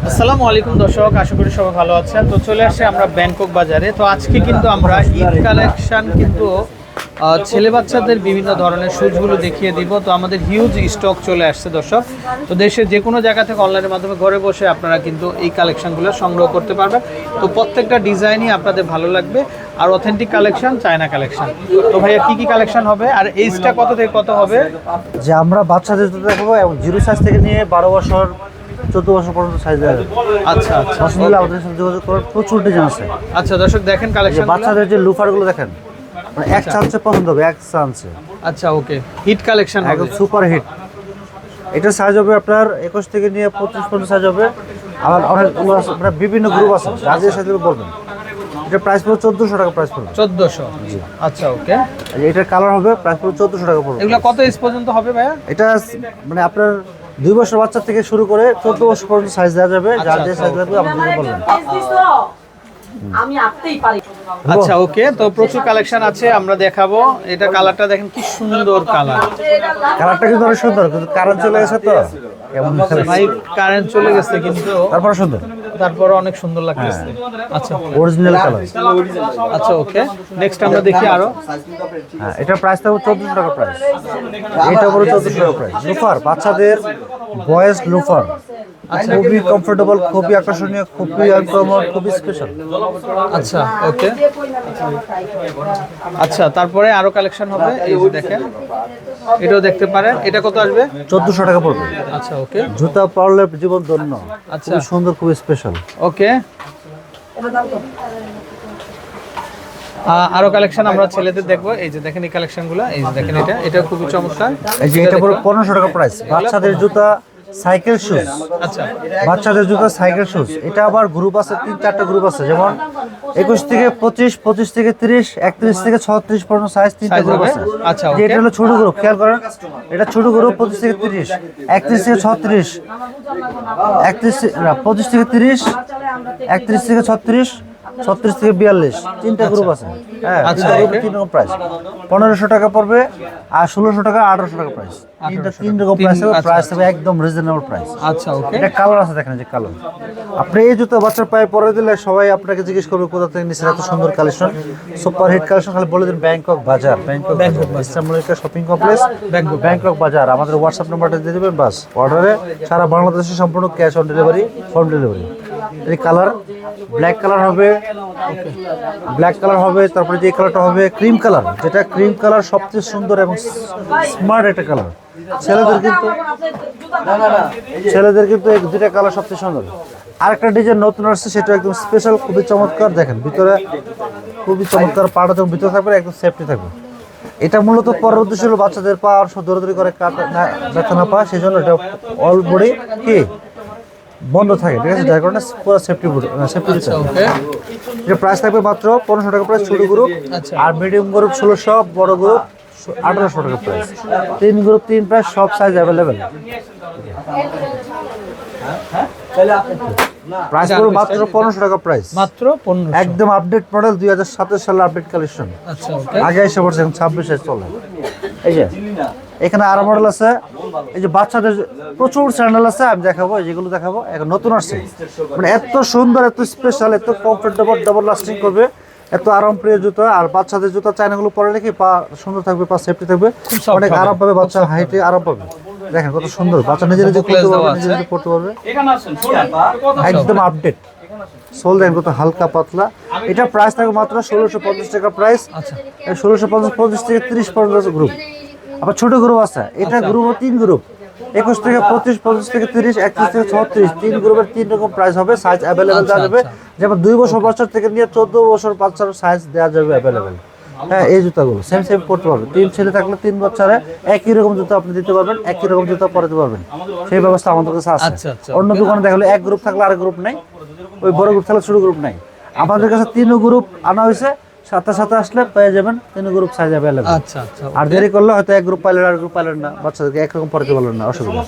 আসসালামু আলাইকুম দর্শক, আশা করি সবাই ভালো আছেন। তো চলে আসছে আমরা ব্যাংকক বাজারে। তো আজকে কিন্তু আমরা ঈদ কালেকশন কিন্তু ছেলে বাচ্চাদের বিভিন্ন ধরনের শুজগুলো দেখিয়ে দিব। তো আমাদের হিউজ স্টক চলে আসছে দর্শক। তো দেশের যে কোনো জায়গা থেকে অনলাইনের মাধ্যমে ঘরে বসে আপনারা কিন্তু এই কালেকশনগুলো সংগ্রহ করতে পারবেন। তো প্রত্যেকটা ডিজাইনই আপনাদের ভালো লাগবে, আর অথেন্টিক কালেকশন, চায়না কালেকশন। তো ভাইয়া কি কি কালেকশন হবে আর এইজটা কত থেকে কত হবে? যে আমরা বাচ্চাদের জুতো দেখাবো এবং 0 সাইজ থেকে নিয়ে 12 বছর 14 বছর পর্যন্ত সাইজ দেওয়া যাবে। আচ্ছা আচ্ছা, পছন্দ হলে আমাদের সাথে যোগাযোগ করার প্রচুর ডিজাইন আছে। আচ্ছা দর্শক দেখেন কালেকশন, বাচ্চাদের যে লুফারগুলো দেখেন, মানে এক চান্সে পছন্দ হবে, এক চান্সে। আচ্ছা ওকে, হিট কালেকশন হবে, একদম সুপার হিট। এটার সাইজ হবে আপনার 21 থেকে নিয়ে 25 পর্যন্ত সাইজ হবে। আবার অনেকগুলো আছে, মানে বিভিন্ন গ্রুপ আছে, যা যে সাইজগুলো বলবেন। এটা প্রাইস পড়বে 1400 টাকা প্রাইস পড়বে। 1400। আচ্ছা ওকে, এটার কালার হবে, প্রাইস পড়বে 1400 টাকা পড়বে। এগুলো কত এজ পর্যন্ত হবে ভাইয়া? এটা মানে আপনার 2 বছর বাচ্চা থেকে শুরু করে 14 বছর পর্যন্ত সাইজ দেওয়া যাবে, যার যে সাইজ লাগবে আপনাদের বলবেন। আমি আঁকতেই পারি। আচ্ছা ওকে, তো প্রচুর কালেকশন আছে, আমরা দেখাবো। এটা কালারটা দেখেন কি সুন্দর কালার। কালারটা কিন্তু অনেক সুন্দর, কিন্তু কারেন্ট চলে গেছে তো কেমন ভাই কারেন্ট চলে গেছে কিন্তু তারপরে সুন্দর, তারপরে অনেক সুন্দর লাগতেছে। আচ্ছা অরিজিনাল কালার। আচ্ছা ওকে, নেক্সট আমরা দেখি আরো। হ্যাঁ, এটা প্রাইস থাকবে 1400 টাকা প্রাইস। এটা পুরো 1400 টাকা প্রাইস। লুফার, বাচ্চাদের বয়েজ লুফার, খুবই কমফোর্টেবল, খুবই আকর্ষণীয়, খুবই আনকমন, খুবই স্পেশাল। আচ্ছা ওকে, আচ্ছা তারপরে আরো কালেকশন হবে, এই যে দেখেন এটাও দেখতে পারেন। এটা কত আসবে? 1400 টাকা পড়বে। আচ্ছা ওকে, জুতা পরলে জীবন ধন্য। আচ্ছা খুবই সুন্দর, খুবই স্পেশাল। ওকে, আরো কালেকশন আমরা ছেলেদের দেখবো। এই যে দেখেন এই কালেকশনগুলো, এই যে দেখেন এটা খুবই চমৎকার। এই যে এটা পুরো 1500 টাকা প্রাইস। বাচ্চাদের জুতা সাইকেল শুজ। আচ্ছা বাচ্চাদের জুতা সাইকেল শুজ। এটা আবার গ্রুপ আছে, 3-4টা গ্রুপ আছে, যেমন 21 থেকে 25, 25 থেকে 30, 31 থেকে 36 পর্যন্ত সাইজ 3টা গ্রুপ আছে। আচ্ছা যে এটা হলো ছোট গ্রুপ, খেয়াল করেন, এটা ছোট গ্রুপ 25 থেকে 30, 31 থেকে 36, 25 থেকে 30, 31 থেকে 36, 36 থেকে 42, 3টা গ্রুপ আছে। হ্যাঁ, আচ্ছা, 3 রকম প্রাইস। 1500 টাকা পড়বে, আর 1600 টাকা, 1800 টাকা প্রাইস। 3 রকম প্রাইস হবে। প্রাইস হবে একদম রিজনেবল প্রাইস। আচ্ছা ওকে, এটা কালার আছে, দেখেন যে কালার। আপনি এই জুতো বাচ্চার পায়ে পরে দিলে সবাই আপনাকে জিজ্ঞেস করবে কোথা থেকে নিচ্ছেন, এত সুন্দর কালেকশন, সুপার হিট কালেকশন। খালি বলে দিন ব্যাংকক বাজার, ব্যাংকক ইস্টামলিকা শপিং কমপ্লেক্স, ব্যাংকক বাজার। আমাদের হোয়াটসঅ্যাপ নাম্বারটা দিয়ে দেবেন, বাস অর্ডারে সারা বাংলাদেশে সম্পূর্ণ cash on delivery, home delivery. এই কালার ব্ল্যাক কালার হবে, ব্ল্যাক কালার হবে। তারপরে যে কালারটা হবে ক্রিম কালার, যেটা ক্রিম কালার সবচেয়ে সুন্দর এবং স্মার্ট একটা কালার। ছেলেদের কিন্তু এই দুটা কালার সবচেয়ে সুন্দর। আরেকটা ডিজাইন নতুন আসছে, সেটা একদম স্পেশাল, খুবই চমৎকার। দেখেন ভিতরে খুবই চমৎকার, পাটা যখন ভিতরে থাকবে একদম সেফটি থাকবে। এটা মূলত পরের উদ্দেশ্য হলো বাচ্চাদের পা আর দৌড়াদৌড়ি করে ব্যথা না পায়, সেই জন্য এটা অল বডি কি বন্ধ থাকে, ঠিক আছে, যার কারণে পুরো সেফটি সেফটি। এটা প্রাইস থাকবে মাত্র 1500 টাকা প্রাইস, ছোট গ্রুপ। আর মিডিয়াম গ্রুপ 1600, বড় গ্রুপ 1800 টাকা প্রাইস। 3 গ্রুপ 3 প্রাইস, সব সাইজ অ্যাভেলেবেল। প্রাইস পুরো মাত্র 1500 টাকা প্রাইস, মাত্র 1500। একদম আপডেট মডেল, 2027 সালের আপডেট কালেকশন। আচ্ছা ওকে, আগে এসে পড়ছে, এখন 26 চলে। এই যে এখানে আরো মডেল আছে। এই যে বাচ্চাদের প্রচুর স্যান্ডেল আছে, আমি দেখাবো, যেগুলো দেখাবো এখন নতুন আসছে। মানে এত সুন্দর, এত স্পেশাল, এত কমফোর্টেবল, ডাবল লাস্টিং করবে, এত আরামপ্রিয় জুতো। আর বাচ্চাদের জুতো চায়নাগুলো পরে রেখে পা সুন্দর থাকবে, পা সেফটি থাকবে, অনেক আরাম পাবে, বাচ্চা হাইটে আরাম পাবে। দেখেন কত সুন্দর, বাচ্চা নিজে নিজে করতে পারবে, নিজে নিজে পড়তে পারবে, একদম আপডেট। সোল দেখেন কত হালকা পাতলা। এটা প্রাইস থাকবে মাত্র 1650 টাকা প্রাইস। 1650 থেকে 30 পর্যন্ত গ্রুপ। আবার ছোট গ্রুপ আছে, এটা গ্রুপও 3 গ্রুপ, 21 থেকে 25, 25 থেকে 30, 31 থেকে 36, 3 গ্রুপের 3 রকম প্রাইস হবে। সাইজ অ্যাভেলেবেল দেওয়া যাবে, যেমন 2 বছর বাচ্চা থেকে নিয়ে 14 বছর বাচ্চার সাইজ দেওয়া যাবে অ্যাভেলেবেল। হ্যাঁ, এই জুতাগুলো সেম সেম পড়তে পারবেন। 3 ছেলে থাকলে 3 বাচ্চারা একই রকম জুতা আপনি দিতে পারবেন, একই রকম জুতা পরাতে পারবেন, সেই ব্যবস্থা আমাদের কাছে আছে। অন্য দোকানে দেখলে এক গ্রুপ থাকলে আরেক গ্রুপ নাই, ওই বড় গ্রুপ থাকলে ছোট গ্রুপ নাই। আমাদের কাছে 3 গ্রুপ আনা হয়েছে, সাথে সাথে আসলে পেয়ে যাবেন 3 গ্রুপ সাইজ অ্যাভেলেবল। আচ্ছা আচ্ছা, আর দেরি করলে হয়তো এক গ্রুপ পাইলেন, আর গ্রুপ পাইলেন না, বাচ্চাদেরকে একরকম পড়তে পারলেন না, অসুবিধা।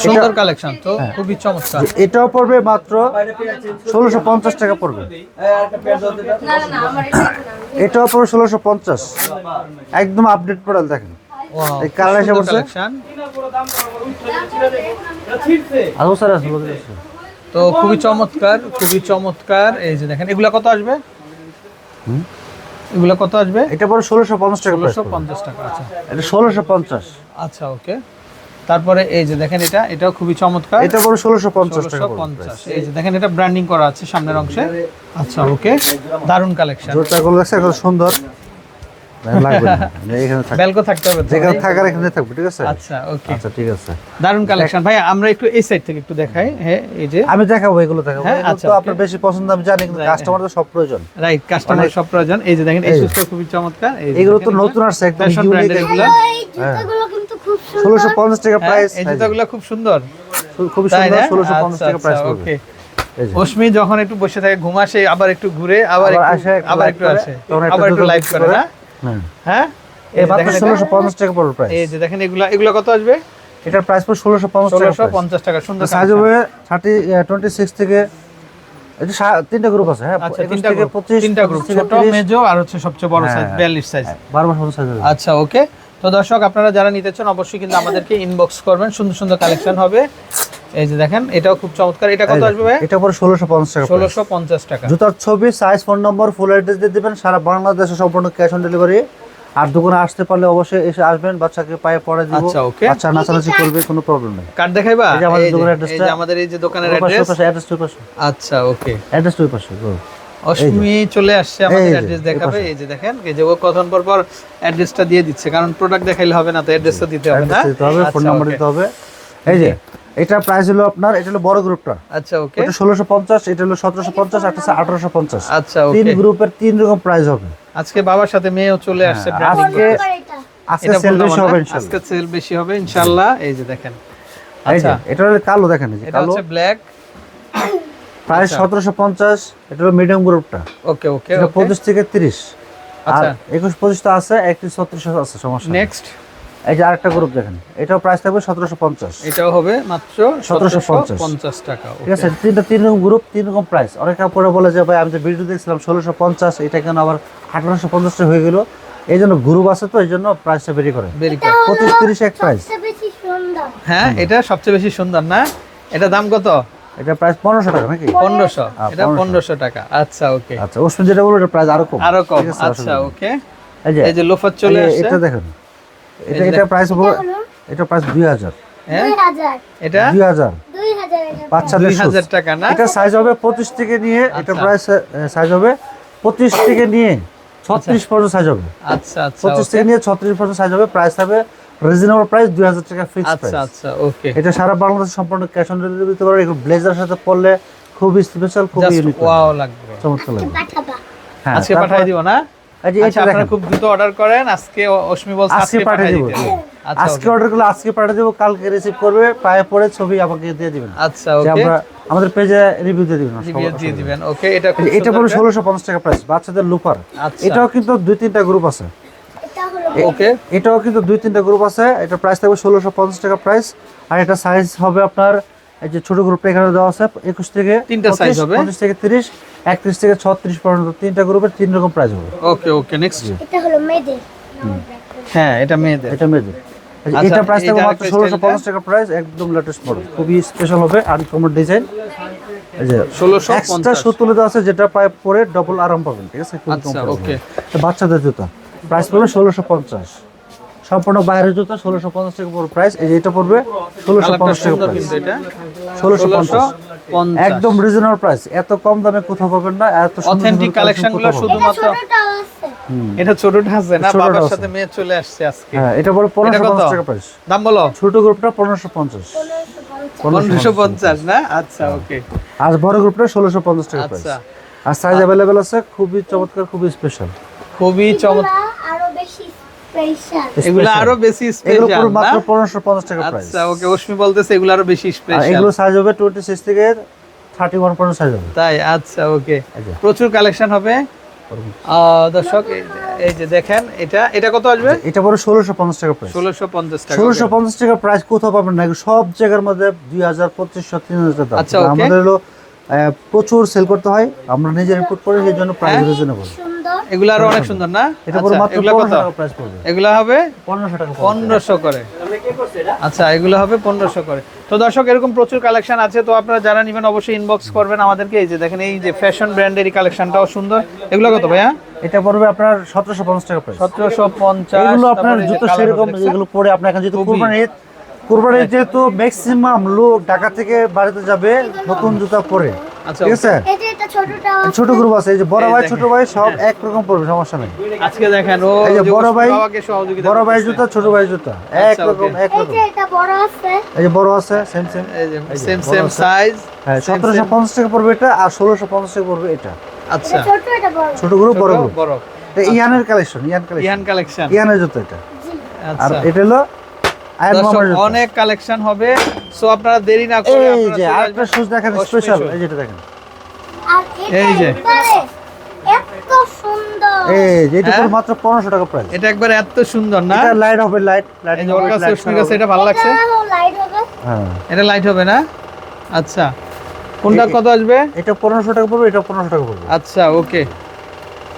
সুন্দর কালেকশন তো, খুবই চমৎকার। এটাও পড়বে মাত্র 1650 টাকা পড়বে। এটাও পড়বে 1650, একদম আপডেট মডেল। দেখেন এই কালার এসে পড়ছে কালেকশন। আরো স্যার আছে লোকের আছে। তো খুবই চমৎকার, খুবই চমৎকার। এই যে দেখেন এগুলা কত আসবে? এগুলা কত আসবে? এটা পরে 1650 টাকা প্রাইস 1650 টাকা। আচ্ছা এটা 1650 আচ্ছা ওকে। তারপরে এই যে দেখেন এটাও খুবই চমৎকার। এটা পরে 1650 টাকা 1650। এই যে দেখেন এটা ব্র্যান্ডিং করা আছে সামনের অংশে। আচ্ছা ওকে, দারুন কালেকশন। জোরটাগুলো দেখছে কত সুন্দর লাগবে না মানে এখানে থাকবে বেলকো থাকতে হবে তো যেখানে ভাই? থাকার এখানে থাকবে ঠিক আছে আচ্ছা ওকে, আচ্ছা ঠিক আছে দারুন কালেকশন ভাই। আমরা একটু এই সাইড থেকে একটু দেখাই। হ্যাঁ এই যে আমি দেখাবো এগুলো দেখাবো হ্যাঁ, এগুলো আচ্ছা, তো okay. আপনার বেশি পছন্দ আমি জানি কিন্তু কাস্টমারদের সব প্রয়োজন রাইট, কাস্টমার সব প্রয়োজন। এই যে দেখেন এই শুজটা খুবই চমৎকার। এই যে এগুলো তো দেখেন নতুন আসছে একদম ফ্যাশন ইউনিক ব্র্যান্ডের এগুলো। এই জুতাগুলো কিন্তু খুব সুন্দর। 1650 টাকা হ্যাঁ, প্রাইস এই জুতাগুলো খুব সুন্দর। খুব তাই সুন্দর না? 1650 টাকা প্রাইস পড়বে ওকে। এই যে অশ্মি যখন একটু বসে থাকে ঘুমাসে, আবার একটু ঘুরে, আবার আবার একটু আসে, একটু আবার live একটু করে, আসে, তখন একটা আবার একটু দুটো লাইভ করে না? হ্যাঁ হ্যাঁ এই এই যে মাত্র দেখেন এটা- 1650 টাকা পড়বে প্রাইস এই যে দেখেন এগুলা কত আসবে? এটার প্রাইস পড়বে 1650 টাকা 1650 টাকা। সুন্দর সাইজ collection। হবে 26 থেকে এটা তিনটা গ্রুপ আছে হ্যাঁ আচ্ছা 21 তিনটা থেকে গ্রুপ, 25 তিনটা গ্রুপ, 25 থেকে ছোট 30 মেজো আর হচ্ছে সবচেয়ে বড় হ্যাঁ, সাইজ 42 সাইজ। 12 মাস সাইজ হবে আচ্ছা ওকে। তো দর্শক আপনারা যারা নিতে চান অবশ্যই কিন্তু আমাদেরকে ইনবক্স করবেন, সুন্দর সুন্দর কালেকশন হবে। এই যে দেখেন এটাও খুব চমৎকার। এটা কত আসবে ভাই? এটা পরে 1650 টাকা price। 1650 টাকা। জুতার ছবি সাইজ ফোন নম্বর ফুল অ্যাড্রেস দিয়ে দিবেন সারা বাংলাদেশে সম্পূর্ণ ক্যাশ অন ডেলিভারি আর দোকানে আসতে পারলে অবশ্যই এসে আসবেন বাচ্চাকে পায়ে পড়ে দিব আচ্ছা, okay. বাচ্চা নাচানাচি করবে কোনো প্রবলেম নেই কার্ড দেখাইবা? এই যে আমাদের এই যে- দোকানের এই অ্যাড্রেসটা যে আমাদের এই যে দোকানের ওই পাশে, অ্যাড্রেস। ওই পাশে অ্যাড্রেস ওই পাশে আচ্ছা ওকে। অ্যাড্রেস ওই পাশে go। অশ্মি চলে আসছে, আমাদের এই যে, অ্যাড্রেস এই দেখাবে। পাশে। এই যে দেখেন এই যে ও কখন পর পর অ্যাড্রেসটা দিয়ে দিচ্ছে, কারণ প্রোডাক্ট দেখাইলে হবে না, তো অ্যাড্রেসটা দিতে হবে না? অ্যাড্রেস দিতে হবে ফোন আচ্ছা, নাম্বার okay. দিতে হবে এই যে এটা প্রাইস হলো আপনার এটা হলো বড় গ্রুপটা আচ্ছা ওকে। এটা 1650 এটা হলো 1750 একটা 1850 আচ্ছা তিন ওকে। গ্রুপের তিন রকম প্রাইস হবে আজকে বাবার সাথে মেয়েও চলে আসছে ব্র্যান্ডিং আজকে করতে। আর এটা আজকে এটা সেল বললাম বেশি না? হবে ইনশাআল্লাহ আজকে সেল বেশি হবে ইনশাআল্লাহ। এই যে দেখেন এই যে আচ্ছা এটা হলো কালো দেখেন এই যে এটা কালো হচ্ছে ব্ল্যাক। প্রাইস আচ্ছা। 1750 এটা হলো মিডিয়াম গ্রুপটা ওকে ওকে এটা 25 থেকে 30 আর আচ্ছা 21 25 তো আছে 31 36 আছে সমস্যা নেই। নেক্সট এই যে আরেকটা গ্রুপ দেখেন এটাও প্রাইস থাকবে 1750 এটাও হবে মাত্র 1750 1750 টাকা। ঠিক আছে তিন রকম গ্রুপ তিন রকম প্রাইস অনেক কাপড়ে বলে যে ভাই আমি যে ভিডিও দেখছিলাম 1650 এটা কেন আবার 1850 টাকা হয়ে গেল এই জন্য গ্রুপ আছে তো এই জন্য প্রাইসটা বেরি করে ভেরি এটা গুড। হলো 25 30 এক প্রাইস সবচেয়ে বেশি সুন্দর। হ্যাঁ এটা সবচেয়ে বেশি সুন্দর না? এটা দাম কত? এটা প্রাইস 1500 টাকা নাকি 1500। এটা 1500 1500 টাকা। আচ্ছা ওকে, আচ্ছা ওসমান যেটা বললো এটা প্রাইস আরো কম আরো কম। ঠিক আছে, আচ্ছা অসুবিধা নেই। ওকে। এই যে এই যে লোফার চলে এই যে আসছে। এটা দেখেন এটা এই যে এটা প্রাইস হবে এটা হলো এটা প্রাইস 2000 হ্যাঁ 2000 এটা 2000 2000 এটা বাচ্চাদের shoes। 2000 টাকা না? এটা সাইজ হবে 25 থেকে নিয়ে এটা আচ্ছা। প্রাইস সাইজ হবে 25 থেকে নিয়ে 36 পর্যন্ত সাইজ হবে আচ্ছা আচ্ছা 25 okay। থেকে নিয়ে 36 পর্যন্ত সাইজ হবে প্রাইস হবে রিজনেবল প্রাইস 2000 টাকা ফিক্স আচ্ছা প্রাইস আচ্ছা ওকে। এটা সারা বাংলাদেশ সম্পূর্ণ ক্যাশ অন ডেলিভারি দিতে পারবে এগুলো ব্লেজারের সাথে পরলে খুবই স্পেশাল খুবই জাস্ট ইউনিক ওয়াও লাগবে। চমৎকার লাগবে পাঠাবা হ্যাঁ আজকে তারপর- পাঠিয়ে দিব না? এই যে আচ্ছা এটা আপনারা দেখেন খুব দ্রুত অর্ডার করেন, আজকে অশ্মি বলছে আজকে আজকে পাঠিয়ে পাঠিয়ে দিব দিতে। আচ্ছা আজকে okay। অর্ডার করলে আজকে পাঠিয়ে দেবো কালকে রিসিভ করবে পায়ে পড়ে ছবি আমাকে দিয়ে দিবেন আচ্ছা যে ওকে, আমরা আমাদের পেজে রিভিউ দিয়ে দিবেন রিভিউ দিয়ে দিবেন। ওকে এটা খুব এটা সুন্দর পড়ে একটা- 1650 টাকা প্রাইস বাচ্চাদের লুপার আচ্ছা এটাও কিন্তু দুই তিনটা গ্রুপ আছে এটা হলো ওকে এটাও কিন্তু দুই তিনটা গ্রুপ আছে এটা প্রাইস থাকবে 1650 টাকা প্রাইস আর এটা সাইজ হবে আপনার এই যে ছোট গ্রুপটা এখানে দেওয়া আছে 21 থেকে তিনটা size 25, হবে। 25 থেকে 30 31 থেকে 36 পর্যন্ত তিনটা গ্রুপের তিন রকম প্রাইস হবে ওকে ওকে নেক্সট। এটা হলো মেয়েদের হ্যাঁ এটা মেয়েদের। এটা মেয়েদের আচ্ছা, এটা প্রাইস থাকবে এইটা মাত্র আরেকটা 1650 টাকা প্রাইস একদম লেটেস্ট মডেল খুবই স্পেশাল হবে আনকমন ডিজাইন এই যে 1650 এক্সট্রা সুতুলে দেওয়া আছে যেটা পায়ে পরে ডবল আরাম পাবেন ঠিক আছে খুব আচ্ছা comfortable। ওকে এটা বাচ্চাদের জুতা প্রাইস পড়বে 1650 সম্পূর্ণ বাইরের জুতা 1650 টাকা পড়বে প্রাইস এই যে এটা পড়বে কালারটা 1650 টাকা সুন্দর প্রাইস কিন্তু এটা 1650 1650 একদম রিজনেবল প্রাইস এত কম দামে কোথাও পাবেন না এত সুন্দর অথেন্টিক কালেকশন গুলো এটা শুধুমাত্র ছোটটাও আছে এটা ছোটটা আছে না? ছোটটা বাবার আছে। সাথে মেয়ে চলে আসছে আজকে। হ্যাঁ এটা পড়বে এটা কত? 1550 টাকা প্রাইস দাম বলো। ছোট গ্রুপটা 1550 1550 না? আচ্ছা ওকে আর বড় গ্রুপটা 1650 টাকা প্রাইস আচ্ছা আর সাইজ अवेलेबल আছে খুবই চমৎকার খুবই স্পেশাল খুবই চমৎকার। এগুলা আরো বেশি স্পেশাল এগুলো আরো বেশি এগুলো স্পেশাল পুরো না? মাত্র 1550 টাকা প্রাইস আচ্ছা ওকে অশ্মি বলতেছে এগুলো আরো বেশি আর স্পেশাল। এগুলো সাইজ হবে 26 থেকে 31 পর্যন্ত সাইজ হবে তাই আচ্ছা ওকে এই যে। প্রচুর কালেকশন হবে। দর্শক এই যে দেখেন এটা কত আসবে? এটা পড়ে 1650 টাকা প্রাইস 1650 টাকা। 1650 টাকা প্রাইস কোথাও পাবেন না এগুলো সব জায়গার মধ্যে 2000 2500 3000 টাকা আচ্ছা, দাম okay. আমাদের হলো প্রচুর সেল করতে হয় আমরা নিজে ইনপুট করি সেই জন্য প্রাইস হ্যাঁ। রিজনেবল সুন্দর সুন্দর। এগুলো আরো অনেক সুন্দর না? এটা পুরো আচ্ছা, মাত্র এগুলো 1500 কত? টাকা প্রাইস পড়বে। এগুলো হবে 1500 টাকা পড়বে। 1500 করে। আচ্ছা, এগুলো হবে 1500 করে। তো দর্শক, এরকম প্রচুর কালেকশন আছে, তো আপনারা যারা নেবেন অবশ্যই ইনবক্স করবেন আমাদেরকে। এই যে দেখেন, এই যে ফ্যাশন ব্র্যান্ডের কালেকশনটাও সুন্দর। এগুলো কত ভাইয়া? এটা পড়বে আপনার 1750 টাকা প্রাইস। 1750। এগুলো আপনার তারপরে এই যে জুতো কালার সেরকম, দেখছেন? এগুলো পরে আপনি এখন যেহেতু খুবই। কুরবানির যেহেতু ম্যাক্সিমাম লোক ঢাকা থেকে বাড়িতে যাবে নতুন জুতা পরে, আচ্ছা, ঠিক আছে? এটা ছোটটা ছোট গ্রুপ আছে, এই যে বড় এই ভাই দেখেন। ছোট ভাই সব একরকম পড়বে, সমস্যা নেই। আজকে দেখেন ও এই যে যে বড় ভাই, বাবাকে সহযোগিতা বড় ভাই করতেছে। জুতা ছোট ভাই জুতা আচ্ছা, একরকম okay। একরকম। এটা বড় আছে। এই যে বড় আছে সেম সেম, এই যে এই যে সেম বড় সেম আছে। সাইজ। হ্যাঁ 1750 টাকা পড়বে এটা, আর 1650 টাকা পড়বে এটা। আচ্ছা, এটা ছোট এটা বড়। ছোট গ্রুপ বড় গ্রুপ। বড় এটা ইয়ানের কালেকশন, ইয়ান ইয়ান কালেকশন, কালেকশন। ইয়ানের জুতা এটা। আর আচ্ছা, এটা হলো আয়ন দর্শক, মামার জুতা। অনেক কালেকশন হবে, সো আপনারা দেরি না করে এই আপনারা যে চলে আরেকটা আসবেন। শুজ দেখেন ও, স্পেশাল, special। এই যেটা দেখেন, আর এটা এই যে। একবারে এত সুন্দর। এই যে এটা হ্যাঁ? পুরো মাত্র 1500 টাকা প্রাইস। এটা একবার এত সুন্দর না? এটা লাইট হবে, লাইট এই যে ওর কাছে উষ্ণের কাছে এটা ভালো লাগছে। এটা লাইট হবে। হ্যাঁ এটা লাইট হবে না? আচ্ছা, কোনটা কত আসবে? এটা 1500 টাকা পড়বে, এটা 1500 টাকা পড়বে। আচ্ছা, ওকে।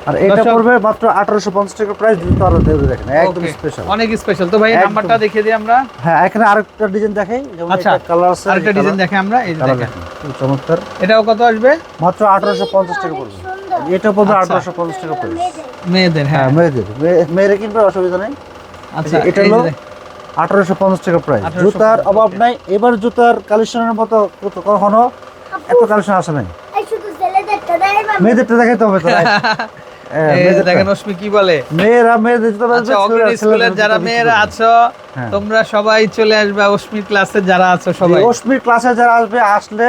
আর এটা দর্শক- পড়বে মাত্র 1850 টাকা প্রাইস। জুতো আরো দেখেন একদম ওকে, স্পেশাল। অনেক স্পেশাল। তো ভাই একদম। নাম্বারটা দেখিয়ে দিই আমরা। হ্যাঁ এখানে আরেকটা ডিজাইন দেখাই, যেমন আচ্ছা, এটা কালার আছে, আরেকটা ডিজাইন দেখে আমরা। এই যে কালার দেখেন, দেখেন খুব চমৎকার। এটাও কত আসবে? মাত্র 1850 টাকা পড়বে। সুন্দর। এটা পড়বে আচ্ছা। 1850 টাকা প্রাইস। মেয়েদের, হ্যাঁ। হ্যাঁ মেয়েদের, মেয়েরা কিনবে অসুবিধা নেই। আচ্ছা, এটা এই হলো যে দেখ- 1850 টাকা প্রাইস। 1850 জুতার অভাব নাই, এবার জুতার কালেকশনের মতো কখনো এত কালেকশন আসে নাই। এই শুধু ছেলেদেরটা দেয় বা মেয়েদেরটা দেখাইতে হবে তো right? হ্যাঁ, এই যে মেয়েদেরটা। দেখেন অশ্মি কি বলে। মেয়েরা মেয়েদের জুতা আচ্ছা, বাজবে, অগ্রণী স্কুলের যারা মেয়েরা আছো, হ্যাঁ। তোমরা সবাই চলে আসবে। অশ্মির ক্লাসে যারা আছো সবাই। অশ্মির ক্লাসে যারা আসবে, আসলে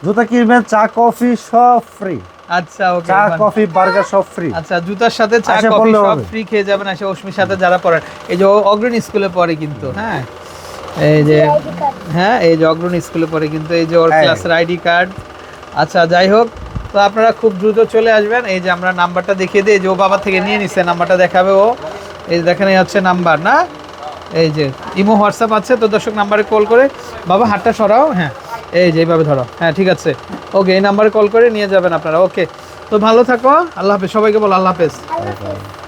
জুতা কিনবেন, চা কফি সব ফ্রি, আচ্ছা, ওকে। চা কফি বার্গার সব ফ্রি। আচ্ছা, জুতার সাথে চা আসে কফি পড়লেও সব হবে। ফ্রি খেয়ে যাবেন। আসে অশ্মির সাথে যারা পড়েন, এই যে ও অগ্রণী স্কুলে পড়ে কিন্তু, হ্যাঁ। এই যে, হ্যাঁ, এই যে অগ্রণী স্কুলে পড়ে কিন্তু, এই যে ওর হ্যাঁ। ক্লাসের আইডি কার্ড। আচ্ছা, যাই হোক, তো আপনারা খুব দ্রুত চলে আসবেন। এই যে আমরা নাম্বারটা দেখিয়ে দিই, এই যে ও বাবা থেকে নিয়ে নিচ্ছে, নাম্বারটা দেখাবে ও। এই যে দেখেন, এই হচ্ছে নাম্বার না, এই যে ইমো হোয়াটসঅ্যাপ আছে। তো দর্শক, নাম্বারে কল করে, বাবা হাতটা সরাও, হ্যাঁ, এই যে এইভাবে ধরো, হ্যাঁ ঠিক আছে, ওকে, এই নাম্বারে কল করে নিয়ে যাবেন আপনারা। ওকে, তো ভালো থাকো, আল্লাহ হাফেজ, সবাইকে বলো আল্লাহ হাফেজ। আল্লাহ হাফেজ।